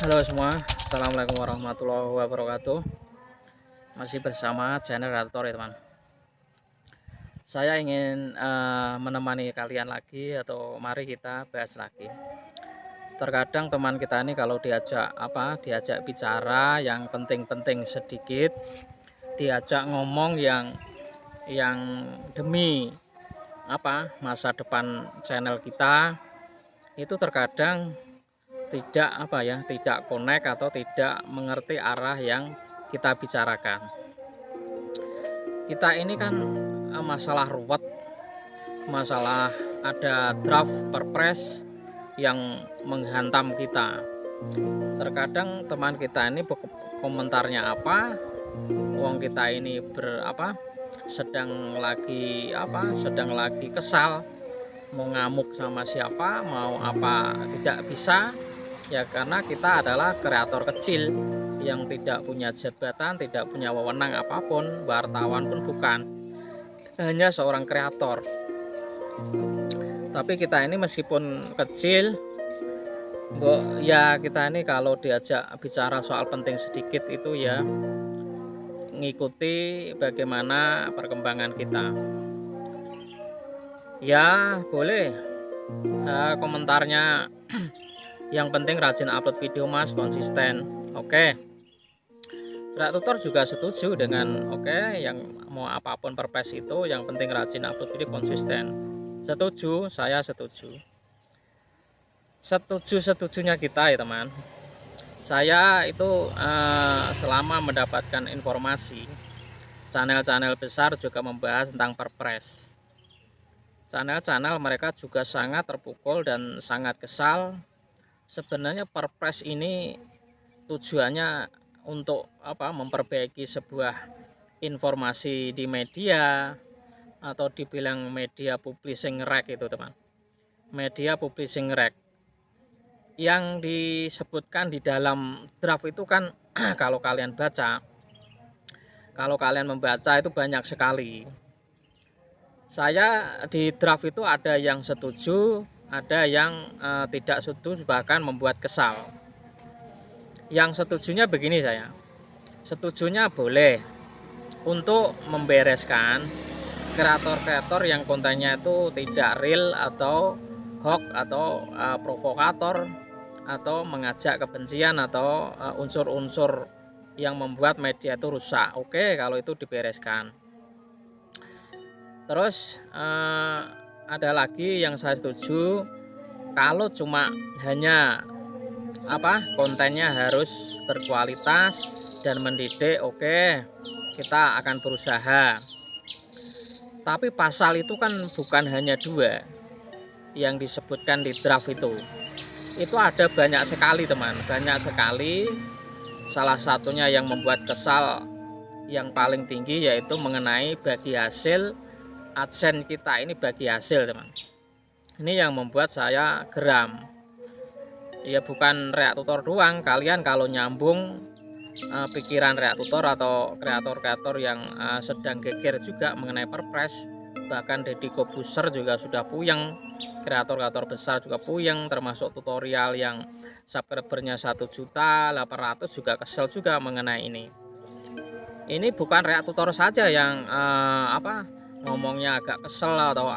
Halo semua, assalamualaikum warahmatullahi wabarakatuh. Masih bersama channel Rator ya teman. Saya ingin menemani kalian lagi, atau mari kita bahas lagi. Terkadang teman kita ini kalau diajak bicara yang penting-penting sedikit, diajak ngomong yang demi masa depan channel kita, itu terkadang tidak connect atau tidak mengerti arah yang kita bicarakan. Kita ini kan masalah ruwet, masalah ada draft perpres yang menghantam kita. Terkadang teman kita ini komentarnya apa, uang kita ini sedang lagi kesal, mau ngamuk sama siapa, mau apa tidak bisa, ya karena kita adalah kreator kecil yang tidak punya jabatan, tidak punya wewenang apapun, wartawan pun bukan, hanya seorang kreator. Tapi kita ini meskipun kecil, ya kita ini kalau diajak bicara soal penting sedikit itu ya ngikuti bagaimana perkembangan kita. Ya boleh komentarnya yang penting rajin upload video mas, konsisten. Oke, Kak Tutor juga setuju dengan yang mau apapun perpres itu yang penting rajin upload video, konsisten. Setuju, saya setuju. Setujunya kita ya teman. Saya itu selama mendapatkan informasi, channel-channel besar juga membahas tentang perpres. Channel-channel mereka juga sangat terpukul dan sangat kesal. Sebenarnya perpres ini tujuannya untuk memperbaiki sebuah informasi di media, atau dibilang media publishing reg itu teman. Media publishing reg yang disebutkan di dalam draft itu kan kalau kalian membaca itu banyak sekali. Saya di draft itu ada yang setuju, ada yang tidak setuju, bahkan membuat kesal. Yang setujunya begini, saya setujunya boleh untuk membereskan kreator-kreator yang kontennya itu tidak real atau hoax atau provokator atau mengajak kebencian atau unsur-unsur yang membuat media itu rusak. Oke, kalau itu dibereskan. Terus ada lagi yang saya setuju, kalau cuma hanya kontennya harus berkualitas dan mendidik, oke, kita akan berusaha. Tapi pasal itu kan bukan hanya 2 yang disebutkan di draft itu ada banyak sekali teman, banyak sekali. Salah satunya yang membuat kesal yang paling tinggi yaitu mengenai bagi hasil AdSense kita ini, bagi hasil teman. Ini yang membuat saya geram. Ya bukan Reak Tutor doang, kalian kalau nyambung pikiran Reak Tutor atau kreator-kreator yang sedang geger juga mengenai perpres, bahkan Deddy Kobuser juga sudah puyeng, kreator-kreator besar juga puyeng, termasuk tutorial yang subscribernya 1.800.000 juga kesel juga mengenai ini. Ini bukan Reak Tutor saja yang ngomongnya agak kesel atau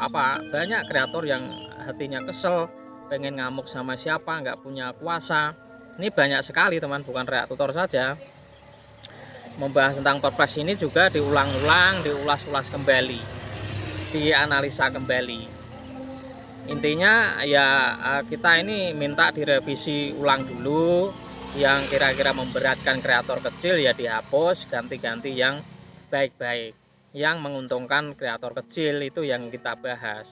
banyak kreator yang hatinya kesel, pengen ngamuk sama siapa, nggak punya kuasa. Ini banyak sekali teman, bukan Reak Tutor saja. Membahas tentang perpres ini juga diulang-ulang, diulas-ulas kembali, dianalisa kembali. Intinya ya kita ini minta direvisi ulang dulu, yang kira-kira memberatkan kreator kecil ya dihapus, ganti-ganti yang baik-baik, yang menguntungkan kreator kecil, itu yang kita bahas.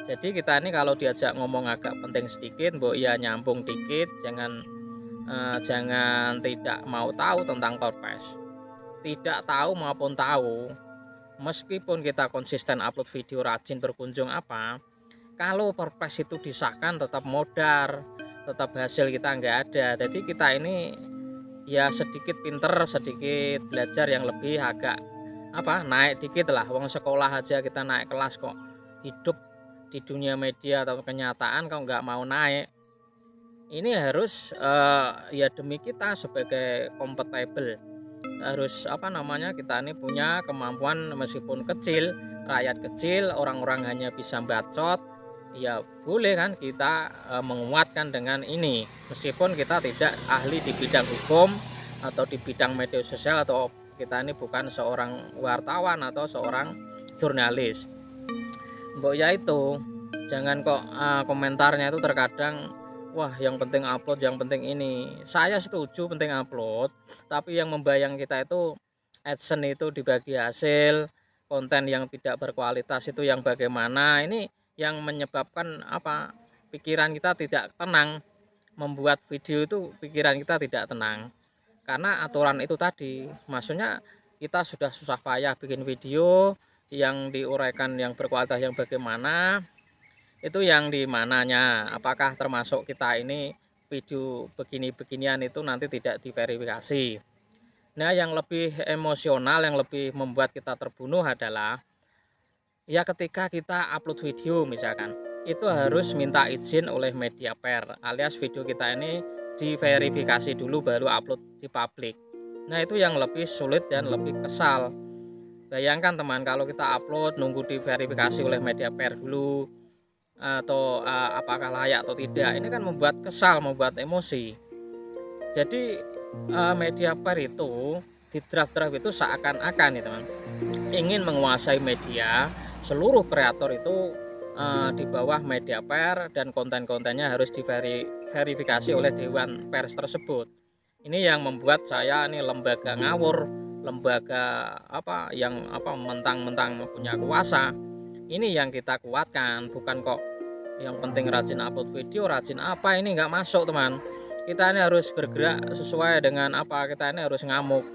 Jadi kita ini kalau diajak ngomong agak penting sedikit, ya nyambung dikit, jangan tidak mau tahu tentang perpres. Tidak tahu maupun tahu, meskipun kita konsisten upload video, rajin berkunjung kalau perpres itu disahkan tetap modar, tetap hasil kita nggak ada. Jadi kita ini ya sedikit pinter, sedikit belajar yang lebih agak naik dikit lah. Wong sekolah aja kita naik kelas kok. Hidup di dunia media atau kenyataan kok nggak mau naik. ini harus, ya demi kita sebagai kompatibel, harus apa namanya, kita ini punya kemampuan meskipun kecil, rakyat kecil, orang-orang hanya bisa bacot, ya boleh kan kita, menguatkan dengan ini. Meskipun kita tidak ahli di bidang hukum atau di bidang media sosial atau kita ini bukan seorang wartawan atau seorang jurnalis. Mbok ya itu, jangan kok, komentarnya itu terkadang, wah yang penting upload, yang penting ini. Saya setuju penting upload, tapi yang membayang kita itu AdSense itu dibagi hasil, konten yang tidak berkualitas itu yang bagaimana, ini yang menyebabkan apa, pikiran kita tidak tenang, membuat video itu pikiran kita tidak tenang. Karena aturan itu tadi, maksudnya kita sudah susah payah bikin video yang diuraikan yang berkualitas yang bagaimana, itu yang di mananya, apakah termasuk kita ini video begini-beginian itu nanti tidak diverifikasi. Nah, yang lebih emosional, yang lebih membuat kita terbunuh adalah ya ketika kita upload video misalkan, itu harus minta izin oleh media per, alias video kita ini diverifikasi dulu baru upload di publik. Nah, itu yang lebih sulit dan lebih kesal. Bayangkan teman, kalau kita upload nunggu diverifikasi oleh media per dulu, atau apakah layak atau tidak, ini kan membuat kesal, membuat emosi. Jadi media per itu di draft-draft itu seakan-akan nih teman, ingin menguasai media, seluruh kreator itu di bawah media per dan konten-kontennya harus diverifikasi oleh dewan pers tersebut. Ini yang membuat saya ini lembaga ngawur, lembaga apa yang apa mentang-mentang punya kuasa. Ini yang kita kuatkan, bukan kok yang penting rajin upload video, rajin apa, ini nggak masuk teman. Kita ini harus bergerak sesuai dengan apa, kita ini harus ngamuk.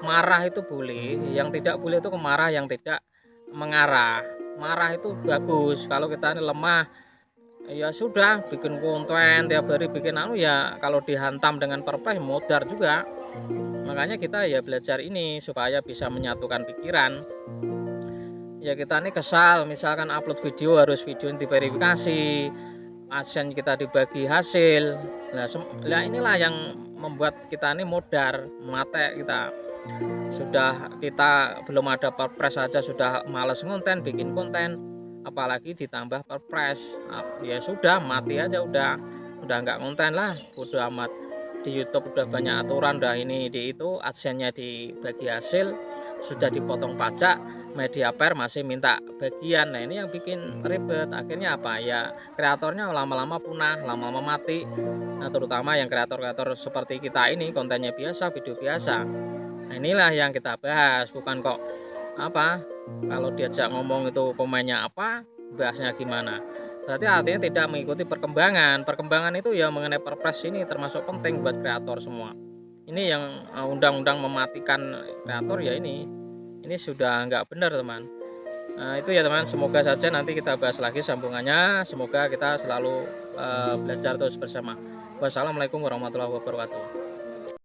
Marah itu boleh, yang tidak boleh itu kemarah yang tidak mengarah. Marah itu bagus, kalau kita ini lemah, ya sudah bikin konten tiap hari bikin anu ya, kalau dihantam dengan perpres modar juga. Makanya kita ya belajar ini supaya bisa menyatukan pikiran. Ya kita ini kesal, misalkan upload video harus video yang diverifikasi, AdSense kita dibagi hasil. Nah, inilah yang membuat kita ini modar, mate kita. Sudah kita belum ada perpres saja sudah males ngonten, bikin konten, apalagi ditambah perpres. Ya sudah, mati aja udah nggak konten lah, bodo amat. Di YouTube udah banyak aturan, udah ini di itu, AdSense-nya dibagi hasil, sudah dipotong pajak, media per masih minta bagian. Nah, ini yang bikin ribet. Akhirnya apa? Ya kreatornya lama-lama punah, lama-lama mati. Nah, terutama yang kreator-kreator seperti kita ini, kontennya biasa, video biasa. Nah, inilah yang kita bahas, bukan kok apa, kalau diajak ngomong itu komennya apa, bahasnya gimana. Berarti artinya tidak mengikuti perkembangan. Perkembangan itu ya mengenai perpres ini termasuk penting buat kreator semua. Ini yang undang-undang mematikan kreator ya ini. Ini sudah nggak benar teman. Nah, itu ya teman, semoga saja nanti kita bahas lagi sambungannya. Semoga kita selalu belajar terus bersama. Wassalamualaikum warahmatullahi wabarakatuh.